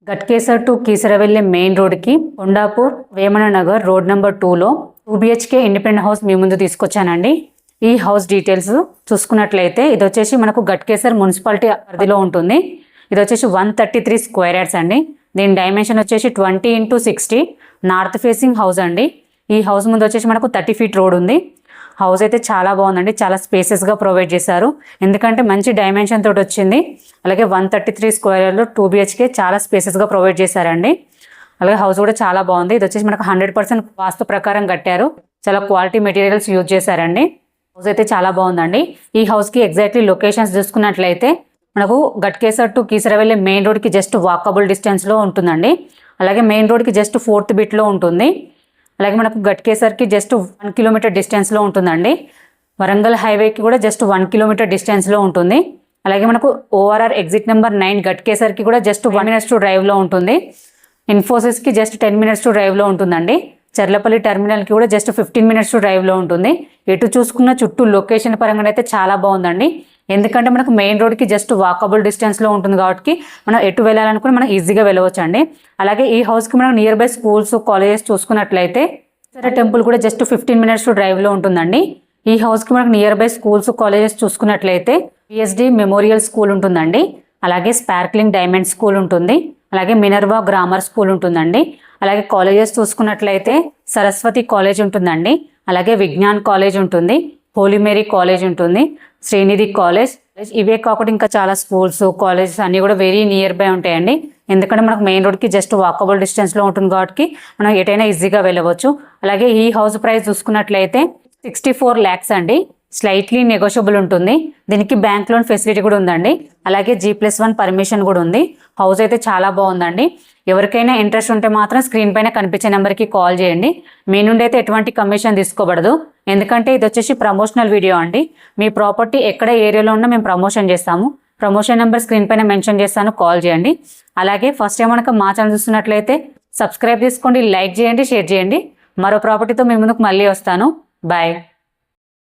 Ghatkesar to కీసరవెల్లి main రోడ్కి Kondapur Vemana Nagar road number 2లో 2 BHK independent house మీ ముందు తీసుకొచ్చానండి. ఈ హౌస్ డీటెయిల్స్ చూసుకున్నట్లయితే ఇది వచ్చేసి మనకు గట్కేసర్ మున్సిపాలిటీ పరిధిలో ఉంటుంది. ఇది వచ్చేసి 133 స్క్వేర్ యార్డ్స్ అండి. దీని డైమెన్షన్ వచ్చేసి 20x60 నార్త్ ఫేసింగ్ హౌస్ అండి. ఈ హౌస్ ముందు వచ్చేసి మనకు 30 ఫీట్ రోడ్ ఉంది. హౌస్ అయితే చాలా బాగుందండి, చాలా స్పేసెస్గా ప్రొవైడ్ చేశారు. ఎందుకంటే మంచి డైమెన్షన్ తోటి వచ్చింది. అలాగే 133 స్క్వేర్ యార్డ్లో 2 BHK చాలా స్పేసెస్గా ప్రొవైడ్ చేశారండి. అలాగే హౌస్ కూడా చాలా బాగుంది. ఇది వచ్చేసి మనకు 100% వాస్తు ప్రకారం కట్టారు. చాలా క్వాలిటీ మెటీరియల్స్ యూజ్ చేశారండి. హౌస్ అయితే చాలా బాగుందండి. ఈ హౌస్కి ఎగ్జాక్ట్లీ లొకేషన్స్ చూసుకున్నట్లయితే మనకు గట్కేసర్ టు కీసరవెల్లి మెయిన్ రోడ్కి జస్ట్ వాకబుల్ డిస్టెన్స్లో ఉంటుందండి. అలాగే మెయిన్ రోడ్కి జస్ట్ 4th బిట్లో ఉంటుంది. అలాగే మనకు గట్కేసర్కి జస్ట్ 1 కిలోమీటర్ డిస్టెన్స్లో ఉంటుందండి. వరంగల్ హైవేకి కూడా జస్ట్ 1 కిలోమీటర్ డిస్టెన్స్లో ఉంటుంది. అలాగే మనకు ORR ఎగ్జిట్ నెంబర్ 9 గట్కేసర్కి కూడా జస్ట్ 1 minutes టు డ్రైవ్లో ఉంటుంది. ఇన్ఫోసిస్కి జస్ట్ 10 minutes టు డ్రైవ్లో ఉంటుందండి. చర్లపల్లి టెర్మినల్కి కూడా జస్ట్ 15 minutes టు డ్రైవ్లో ఉంటుంది. ఎటు చూసుకున్న చుట్టూ లొకేషన్ పరంగా అయితే చాలా బాగుందండి. ఎందుకంటే మనకు మెయిన్ రోడ్కి జస్ట్ వాకబుల్ డిస్టెన్స్లో ఉంటుంది కాబట్టి మనం ఎటు వెళ్ళాలనుకుని మనం ఈజీగా వెళ్ళవచ్చు అండి. అలాగే ఈ హౌస్కి మనం నియర్ బై స్కూల్స్ కాలేజెస్ చూసుకున్నట్లయితే టెంపుల్ కూడా జస్ట్ 15 minutes టు డ్రైవ్లో ఉంటుందండి. ఈ హౌస్కి మనకు నియర్ బై స్కూల్స్ కాలేజెస్ చూసుకున్నట్లయితే PSD మెమోరియల్ స్కూల్ ఉంటుందండి. అలాగే స్పార్క్లింగ్ డైమండ్ స్కూల్ ఉంటుంది. అలాగే మినర్వా గ్రామర్ స్కూల్ ఉంటుందండి. అలాగే కాలేజెస్ చూసుకున్నట్లయితే సరస్వతి కాలేజ్ ఉంటుందండి. అలాగే విజ్ఞాన్ కాలేజ్ ఉంటుంది. హోలీ మేరీ కాలేజ్ ఉంటుంది. శ్రీనిధి కాలేజ్. ఇవే కాకుండా ఇంకా చాలా స్కూల్స్ కాలేజెస్ అన్నీ కూడా వెరీ నియర్ బై ఉంటాయండి. ఎందుకంటే మనకు మెయిన్ రోడ్కి జస్ట్ వాకబుల్ డిస్టెన్స్లో ఉంటుంది కాబట్టి మనం ఎటైనా ఈజీగా వెళ్ళవచ్చు. అలాగే ఈ హౌస్ ప్రైస్ చూసుకున్నట్లయితే 64 lakhs అండి. స్లైట్లీ నెగోషియబుల్ ఉంటుంది. దీనికి బ్యాంక్ లోన్ ఫెసిలిటీ కూడా ఉందండి. అలాగే G+1 పర్మిషన్ కూడా ఉంది. హౌస్ అయితే చాలా బాగుందండి. ఎవరికైనా ఇంట్రెస్ట్ ఉంటే మాత్రం స్క్రీన్ పైన కనిపించే నెంబర్కి కాల్ చేయండి. మీ నుండి అయితే ఎటువంటి కమిషన్ తీసుకోబడదు. ఎందుకంటే ఇది వచ్చేసి ప్రమోషనల్ వీడియో అండి. మీ ప్రాపర్టీ ఎక్కడ ఏరియాలో ఉన్నా మేము ప్రమోషన్ చేస్తాము. ప్రమోషన్ నెంబర్ స్క్రీన్ పైన మెన్షన్ చేస్తాను, కాల్ చేయండి. అలాగే ఫస్ట్ టైం మనకు మా ఛానల్ చూస్తున్నట్లయితే సబ్స్క్రైబ్ చేసుకోండి, లైక్ చేయండి, షేర్ చేయండి. మరో ప్రాపర్టీతో మీ ముందుకు మళ్ళీ వస్తాను. బాయ్.